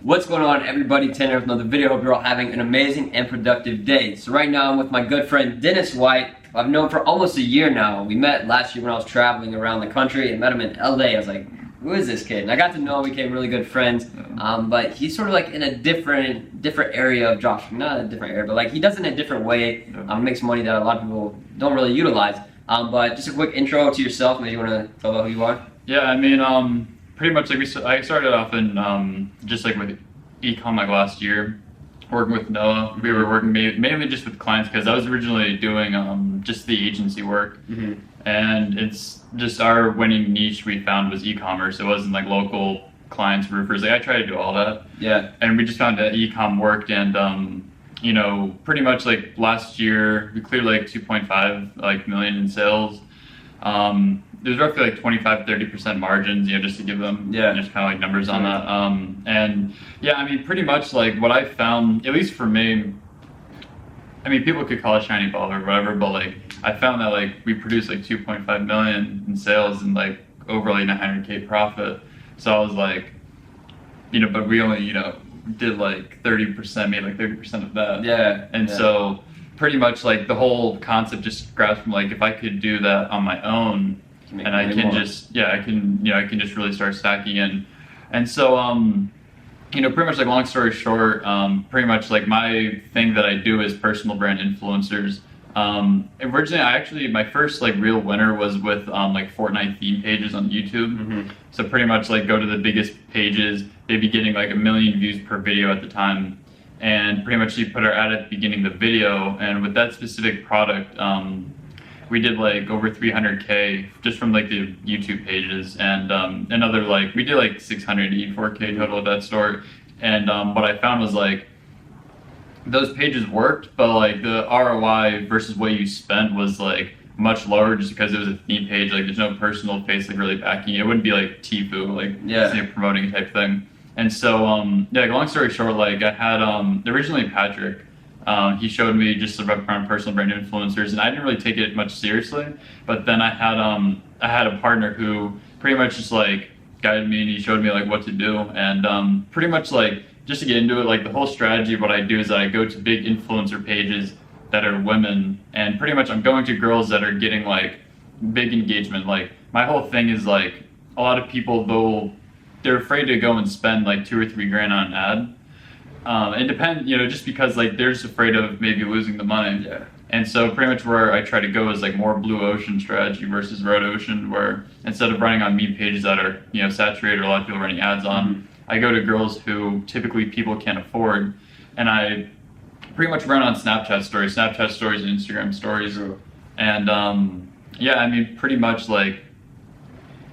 What's going on, everybody? Tanner with another video. Hope you're all having an amazing and productive day. So right now I'm with my good friend Dennis White. I've known him for almost a year now. We met last year when I was traveling around the country and met him in LA. I was like, who is this kid? And I got to know him, became really good friends. But he's sort of like in a different area of dropshipping. Not a different area, but like he does it in a different way. Makes money that a lot of people don't really utilize. But just a quick intro to yourself. Maybe you want to tell about who you are? Yeah, I mean, pretty much like I started off in just like with e-com like last year, working with Noah. We were working mainly just with clients because I was originally doing just the agency work, and it's just our winning niche we found was e-commerce. It wasn't like local clients, roofers. Like I tried to do all that. Yeah. And we just found that e-com worked, and you know, pretty much like last year we cleared like 2.5 million in sales. There's roughly like 25-30% margins, you know, just to give them just kind of like numbers on that. And yeah, I mean, pretty much like what I found, at least for me, I mean, people could call it shiny ball or whatever, but like I found that like we produced like 2.5 million in sales and like over like 900K profit. So I was like, you know, but we only, you know, did like 30%, made like 30% of that. Yeah. And so pretty much like the whole concept just grasped from like, if I could do that on my own, and I can just, I can just really start stacking in. And so, you know, pretty much like long story short, pretty much like my thing that I do is personal brand influencers. Originally, my first like real winner was with like Fortnite theme pages on YouTube. So pretty much like go to the biggest pages, they'd be getting like 1 million views per video at the time. And pretty much you put our ad at the beginning of the video, and with that specific product, we did like over 300K just from like the YouTube pages, and another like we did like 684K total at that store. And what I found was like those pages worked, but like the ROI versus what you spent was like much lower just because it was a theme page. Like there's no personal face like really backing it. It wouldn't be like Tfue, like say, promoting type thing. And so like long story short, like I had originally Patrick. He showed me just the around personal brand influencers, and I didn't really take it much seriously. But then I had a partner who pretty much just like guided me, and he showed me like what to do. And pretty much like just to get into it, like the whole strategy of what I do is that I go to big influencer pages that are women, and pretty much I'm going to girls that are getting like big engagement. Like my whole thing is like a lot of people they're afraid to go and spend like 2 or 3 grand on an ad. It depends, you know, just because like they're just afraid of maybe losing the money. Yeah. And so pretty much where I try to go is like more blue ocean strategy versus red ocean, where instead of running on meme pages that are, you know, saturated or a lot of people running ads on, I go to girls who typically people can't afford, and I pretty much run on Snapchat stories and Instagram stories. And yeah, I mean, pretty much like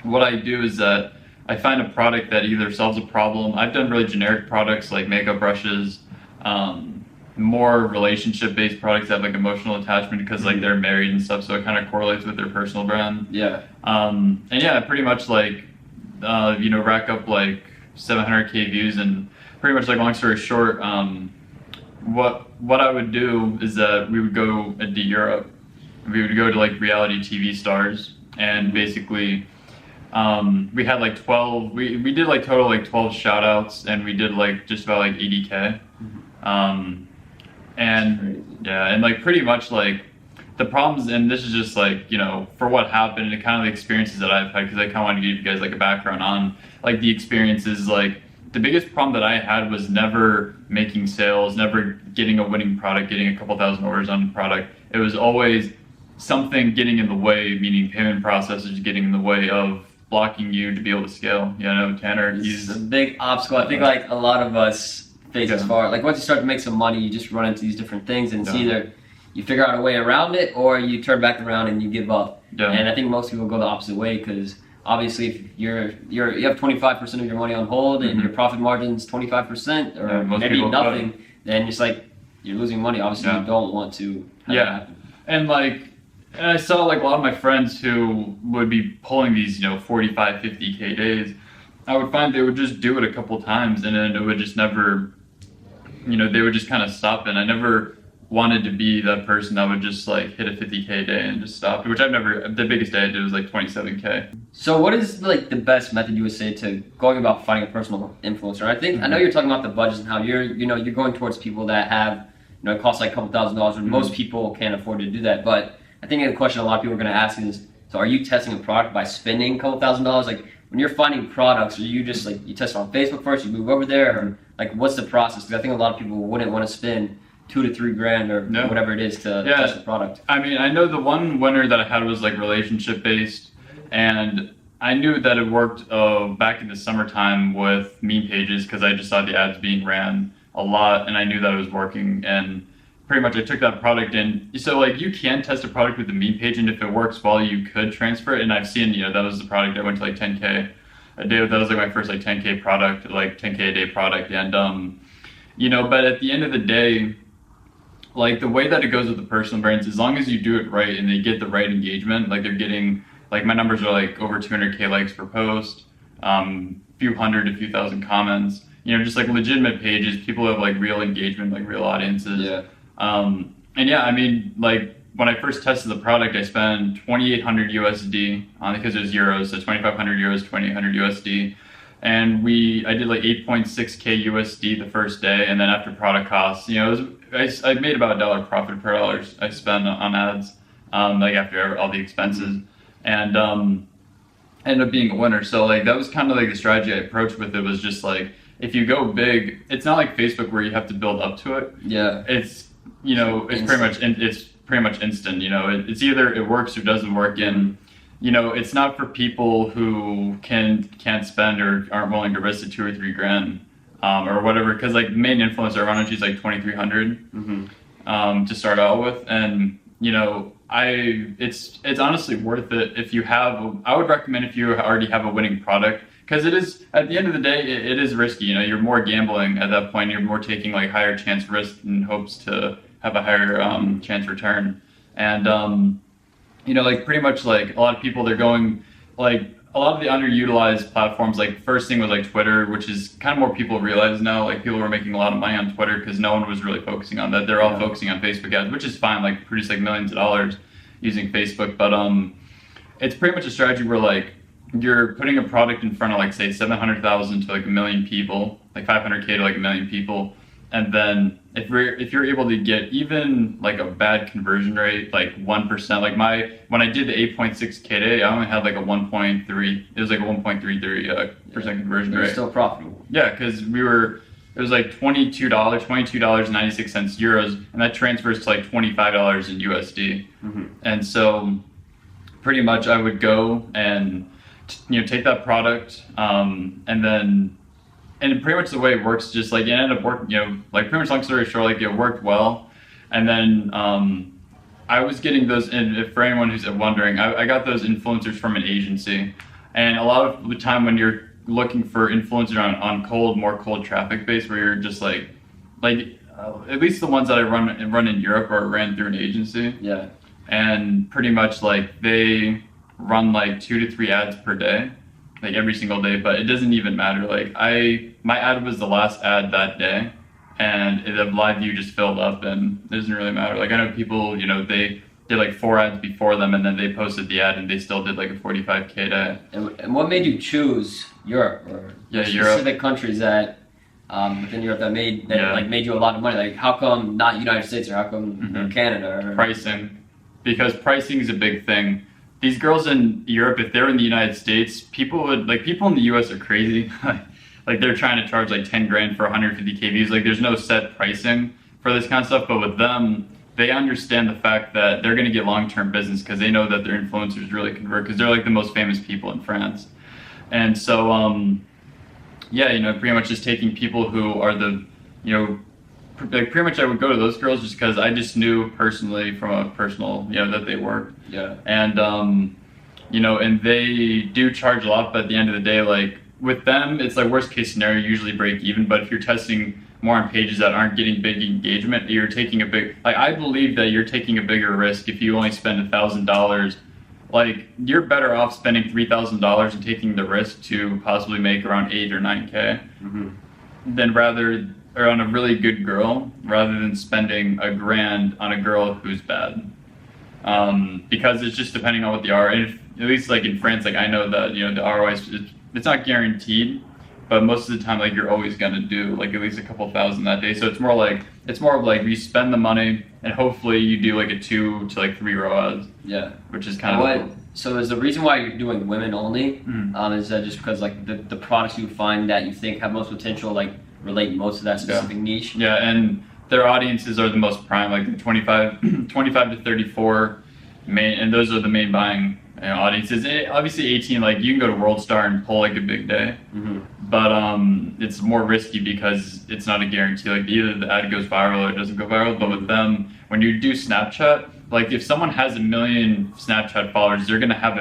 what I do is that I find a product that either solves a problem. I've done really generic products like makeup brushes, more relationship-based products that have like emotional attachment because like they're married and stuff, so it kind of correlates with their personal brand. Yeah. And yeah, pretty much like, you know, rack up like 700K views, and pretty much like long story short, what I would do is that we would go into Europe. We would go to like reality TV stars, and basically, we had like 12, we did like total like 12 shout outs, and we did like just about like 80K. And yeah, and like pretty much like the problems, and this is just like, you know, for what happened and kind of the experiences that I've had, because I kind of wanted to give you guys like a background on like the experiences. Like the biggest problem that I had was never making sales, never getting a winning product, getting a couple thousand orders on the product. It was always something getting in the way, meaning payment processors getting in the way of blocking you to be able to scale. You know, Tanner, he's a big obstacle. I think like a lot of us face as far, like once you start to make some money, you just run into these different things, and it's either you figure out a way around it or you turn back around and you give up. And I think most people go the opposite way, because obviously if you have 25% of your money on hold and your profit margin's 25% or maybe nothing, then it's like you're losing money. Obviously you don't want to have that happen. And like, and I saw like a lot of my friends who would be pulling these, you know, 45, 50K days. I would find they would just do it a couple times, and then it would just never, you know, they would just kind of stop. And I never wanted to be that person that would just like hit a 50K day and just stop, which I've never, the biggest day I did was like 27K. So what is like the best method you would say to going about finding a personal influencer? I know you're talking about the budgets and how you're going towards people that have, it costs like a couple $1,000s, and most people can't afford to do that. But I think the question a lot of people are going to ask is, so are you testing a product by spending a couple $1,000s? Like when you're finding products, are you just like, you test it on Facebook first, you move over there, or like what's the process? Because I think a lot of people wouldn't want to spend $2 to $3 grand or whatever it is to test the product. I mean, I know the one winner that I had was like relationship based, and I knew that it worked back in the summertime with meme pages because I just saw the ads being ran a lot, and I knew that it was working. And pretty much I took that product in. So like you can test a product with the meme page, and if it works well, you could transfer it. And I've seen, that was the product that went to like 10K a day. That was like my first like 10K product, like 10K a day product. And but at the end of the day, like the way that it goes with the personal brands, as long as you do it right and they get the right engagement, like they're getting, like my numbers are like over 200K likes per post, few hundred, a few thousand comments, just like legitimate pages, people have like real engagement, like real audiences. Yeah. And yeah, I mean, like when I first tested the product, I spent 2,800 USD because it was euros, so 2,500 euros, 2,800 USD. And I did like 8.6K USD the first day, and then after product costs, I made about $1 profit per dollar I spent on ads, like after all the expenses, and ended up being a winner. So like that was kind of like the strategy I approached with it, was just like, if you go big, it's not like Facebook where you have to build up to it. Yeah. It's it's pretty much instant. It's either it works or doesn't work, and it's not for people who can't spend or aren't willing to risk the 2 or 3 grand or whatever. Because like main influencer, I want to choose like 2,300 to start out with, and it's honestly worth it if you have. I would recommend if you already have a winning product, because it is, at the end of the day, it is risky. You're more gambling at that point. You're more taking like higher chance risk in hopes to have a higher chance return. And like pretty much like a lot of people, they're going like a lot of the underutilized platforms. Like first thing was like Twitter, which is kind of more people realize now. Like people were making a lot of money on Twitter because no one was really focusing on that. They're all focusing on Facebook ads, which is fine. Like produce like millions of dollars using Facebook, but it's pretty much a strategy where like you're putting a product in front of like say 700,000 to like 1 million people, like 500K to like 1 million people. And then if you're able to get even like a bad conversion rate, like 1%, like when I did the 8.6K day, I only had like a 1.3, it was like a 1.33% conversion rate. Still profitable. Yeah, because it was like $22.96 euros, and that transfers to like $25 in USD. And so pretty much I would go and take that product, and pretty much the way it works, just like it ended up working, like pretty much long story short, like it worked well. And then I was getting those, and if for anyone who's wondering, I got those influencers from an agency. And a lot of the time when you're looking for influencers on more cold traffic base, where you're just like at least the ones that I run in Europe ran through an agency. Yeah. And pretty much like they run like 2 to 3 ads per day, like every single day, but it doesn't even matter. Like my ad was the last ad that day, and the live view just filled up, and it doesn't really matter. Like I know people, they did like 4 ads before them, and then they posted the ad, and they still did like a 45K day. And what made you choose Europe, or specific countries that within Europe that made you a lot of money? Like how come not United States, or how come Canada? Or... Pricing, because pricing is a big thing. These girls in Europe, if they're in the United States, people in the US are crazy. Like they're trying to charge like 10 grand for 150K views. Like there's no set pricing for this kind of stuff. But with them, they understand the fact that they're going to get long-term business because they know that their influencers really convert, because they're like the most famous people in France. And so, pretty much just taking people who are like pretty much I would go to those girls just because I just knew personally from a personal, that they worked. Yeah. And, and they do charge a lot, but at the end of the day, like with them, it's like worst case scenario, usually break even. But if you're testing more on pages that aren't getting big engagement, you're taking I believe that you're taking a bigger risk if you only spend $1,000. Like you're better off spending $3,000 and taking the risk to possibly make around 8 or 9K than rather or on a really good girl rather than spending $1,000 on a girl who's bad. Because it's just depending on what the ROI, and at least like in France, like I know that, you know, the ROI it's not guaranteed, but most of the time, like you're always gonna do like at least a couple thousand that day. So it's more of like you spend the money and hopefully you do like a 2 to like 3 ROAS. Yeah. Which is kind of cool. So is the reason why you're doing women only, is that just because like the products you find that you think have most potential like relate most to that specific niche? Yeah, and their audiences are the most prime, like the 25 to 34 main, and those are the main buying audiences. And obviously 18, like you can go to World Star and pull like a big day, but it's more risky because it's not a guarantee. Like either the ad goes viral or it doesn't go viral. But with them, when you do Snapchat, like if someone has 1 million Snapchat followers, they're gonna have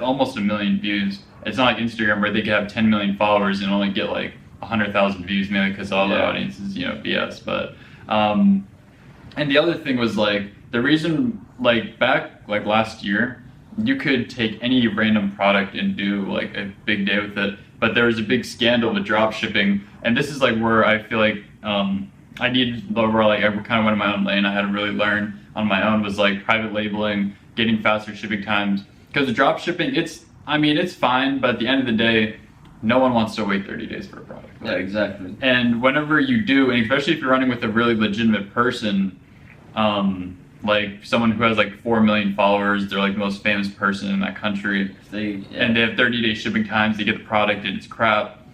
almost 1 million views. It's not like Instagram where they could have 10 million followers and only get like 100,000 views, mainly because all the audience is, you know, BS. But and the other thing was like the reason, like back like last year, you could take any random product and do like a big day with it, but there was a big scandal with drop shipping, and this is like where I feel like I needed, where like I kind of went in my own lane. I had to really learn on my own was like private labeling, getting faster shipping times, because the drop shipping, it's fine, but at the end of the day, no one wants to wait 30 days for a product. Yeah, exactly. And whenever you do, and especially if you're running with a really legitimate person, like someone who has like 4 million followers, they're like the most famous person in that country, and they have 30-day shipping times, they get the product and it's crap,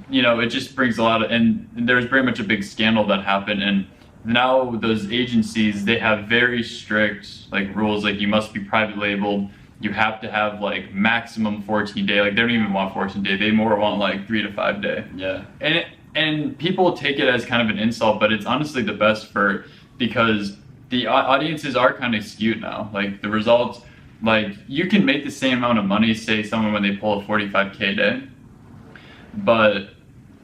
you know, it just brings a lot of, and there's very much a big scandal that happened, and now those agencies, they have very strict like rules, like you must be private labeled, you have to have like maximum 14-day, like they don't even want 14-day, they more want like 3 to 5 day. Yeah. And people take it as kind of an insult, but it's honestly the best because the audiences are kind of skewed now. Like the results, like you can make the same amount of money, say someone when they pull a 45K day, but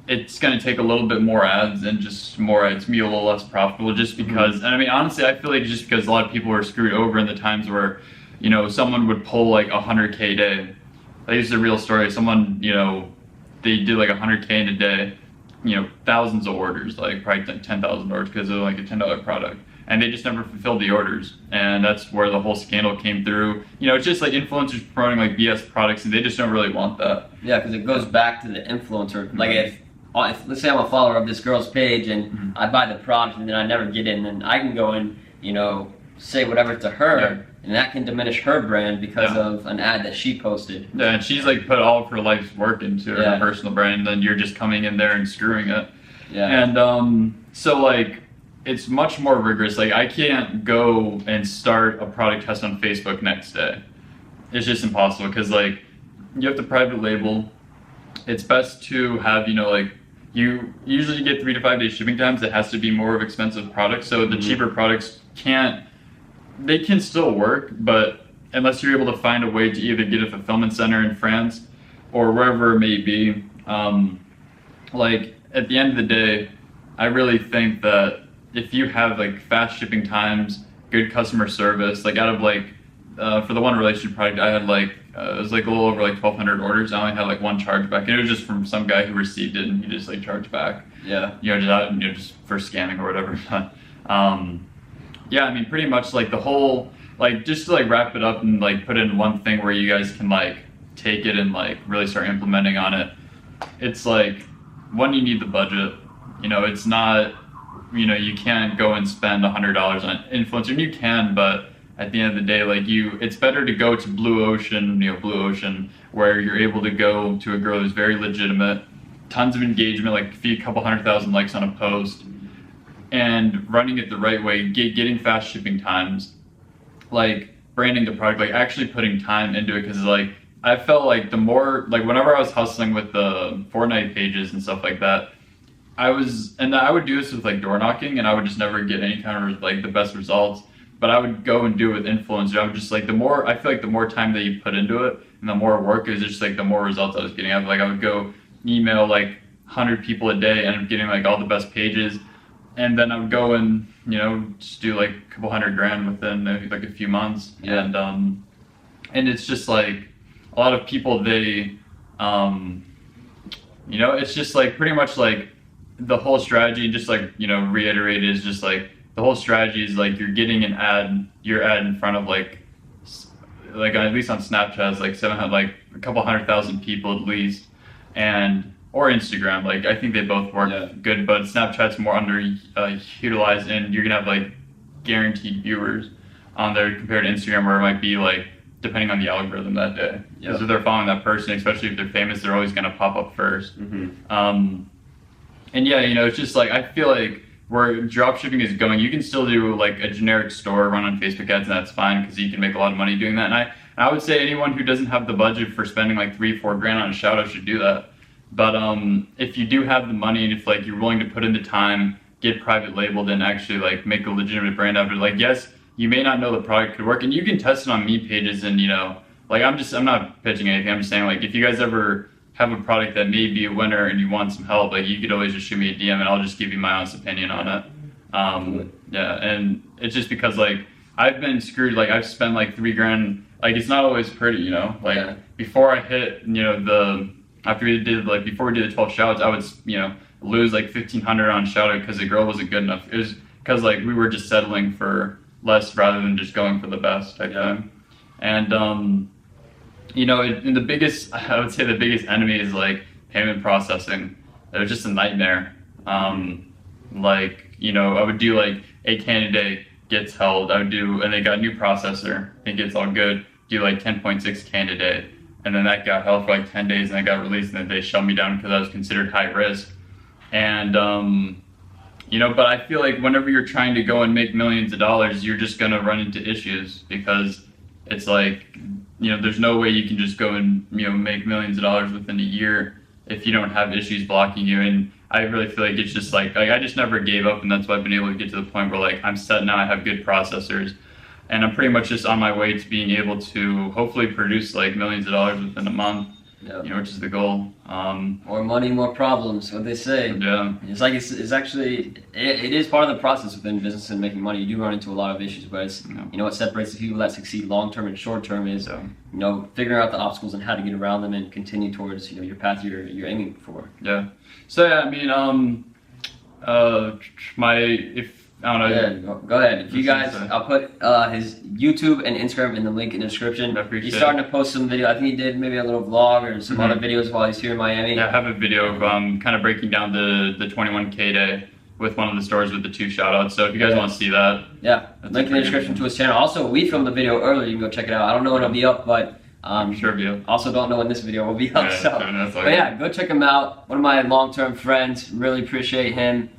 it's going to take a little bit more ads and just more, it's be a little less profitable just because, and I mean, honestly, I feel like just because a lot of people were screwed over in the times where, you know, someone would pull like 100K day. Like, this is a real story. Someone, you know, they did like 100K in a day, you know, thousands of orders, like probably 10,000 orders because they're like a $10 product. And they just never fulfilled the orders. And that's where the whole scandal came through. You know, it's just like influencers promoting like BS products, and they just don't really want that. Yeah, because it goes back to the influencer. Like if let's say I'm a follower of this girl's page and I buy the product and then I never get in, then I can go and, you know, say whatever to her, and that can diminish her brand because of an ad that she posted. Yeah, and she's like put all of her life's work into her personal brand, and then you're just coming in there and screwing it. Yeah. And so like it's much more rigorous. Like I can't go and start a product test on Facebook next day. It's just impossible because like you have to private label. It's best to have, you know, like you usually get 3 to 5 day shipping times. It has to be more of expensive products. So the cheaper products can still work, but unless you're able to find a way to either get a fulfillment center in France or wherever it may be, like at the end of the day, I really think that if you have like fast shipping times, good customer service, like out of like, for the one relationship product, I had like, it was like a little over like 1,200 orders. I only had like 1 chargeback, and it was just from some guy who received it and he just like charged back. Yeah. You know, just for scamming or whatever. Yeah, I mean, pretty much like the whole, like just to like wrap it up and like put in one thing where you guys can like take it and like really start implementing on it. It's like, one, you need the budget. You know, it's not, you know, you can't go and spend $100 on influencer, and you can, but at the end of the day, like it's better to go to Blue Ocean, where you're able to go to a girl who's very legitimate, tons of engagement, like a couple 100,000 likes on a post, and running it the right way, getting fast shipping times, like branding the product, like actually putting time into it. Because like I felt like the more, like whenever I was hustling with the Fortnite pages and stuff like that, I would do this with like door knocking, and I would just never get any kind of like the best results. But I would go and do it with influencers. I would just like, I feel like the more time that you put into it and the more work is just like the more results I was getting. I would go email like 100 people a day and I'm getting like all the best pages. And then I would go and, you know, just do like a couple $100,000 within like a few months. Yeah. And it's just like a lot of people, they, you know, it's just like pretty much like the whole strategy, just like, you know, reiterate, is just like the whole strategy is like you're getting your ad in front of like at least on Snapchat, it's like 700, like a couple 100,000 people at least, or Instagram. Like I think they both work good, but Snapchat's more utilized, and you're gonna have like guaranteed viewers on there compared to Instagram, where it might be like depending on the algorithm that day. Because if they're following that person, especially if they're famous, they're always gonna pop up first. And yeah, you know, it's just like I feel like where dropshipping is going, you can still do like a generic store run on Facebook ads, and that's fine because you can make a lot of money doing that. And I would say anyone who doesn't have the budget for spending like $3-4 grand on a shout out should do that. But if you do have the money, and if like you're willing to put in the time, get private labeled, and actually like make a legitimate brand out of it, like yes, you may not know the product could work, and you can test it on me pages, and you know, like I'm not pitching anything. I'm just saying, like, if you guys ever have a product that may be a winner and you want some help, like you could always just shoot me a DM and I'll just give you my honest opinion on it. Yeah, and it's just because like I've been screwed. Like I've spent like $3 grand. Like it's not always pretty, you know. Like before I hit, you know, before we did the 12 shouts, I would, you know, lose like 1,500 on shout out because the girl wasn't good enough. It was because like we were just settling for less rather than just going for the best type thing. And you know, I would say the biggest enemy is like payment processing. It was just a nightmare. Like, you know, I would do like 8 candidate gets held. And they got a new processor. It gets all good. Do like 10.6 candidate, and then that got held for like 10 days, and it got released, and then they shut me down because I was considered high risk. And you know, but I feel like whenever you're trying to go and make millions of dollars, you're just gonna run into issues because it's like, you know, there's no way you can just go and, you know, make millions of dollars within a year if you don't have issues blocking you. And I really feel like it's just like I just never gave up, and that's why I've been able to get to the point where like I'm set now, I have good processors, and I'm pretty much just on my way to being able to hopefully produce like millions of dollars within a month. You know, which is the goal. More money, more problems, what they say. Yeah. It's like it's actually it is part of the process within business and making money. You do run into a lot of issues, but it's you know, what separates the people that succeed long term and short term is you know, figuring out the obstacles and how to get around them and continue towards, you know, your path you're aiming for. Yeah. So yeah, I mean, I don't know. Yeah, go ahead. If you guys, I'll put his YouTube and Instagram in the link in the description. He's starting to post some video. I think he did maybe a little vlog or some other videos while he's here in Miami. Yeah, I have a video of kind of breaking down the 21K day with one of the stores with the 2 shoutouts. So if you guys want to see that, link in the description to his channel. Also, we filmed the video earlier. You can go check it out. I don't know when it'll be up, but I'm sure it'll be up. Also, don't know when this video will be up. But yeah, go check him out. One of my long-term friends. Really appreciate him.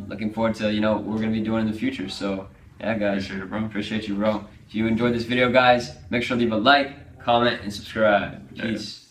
Looking forward to, you know, what we're going to be doing in the future. So, yeah, guys. Appreciate you, bro. If you enjoyed this video, guys, make sure to leave a like, comment, and subscribe. Peace.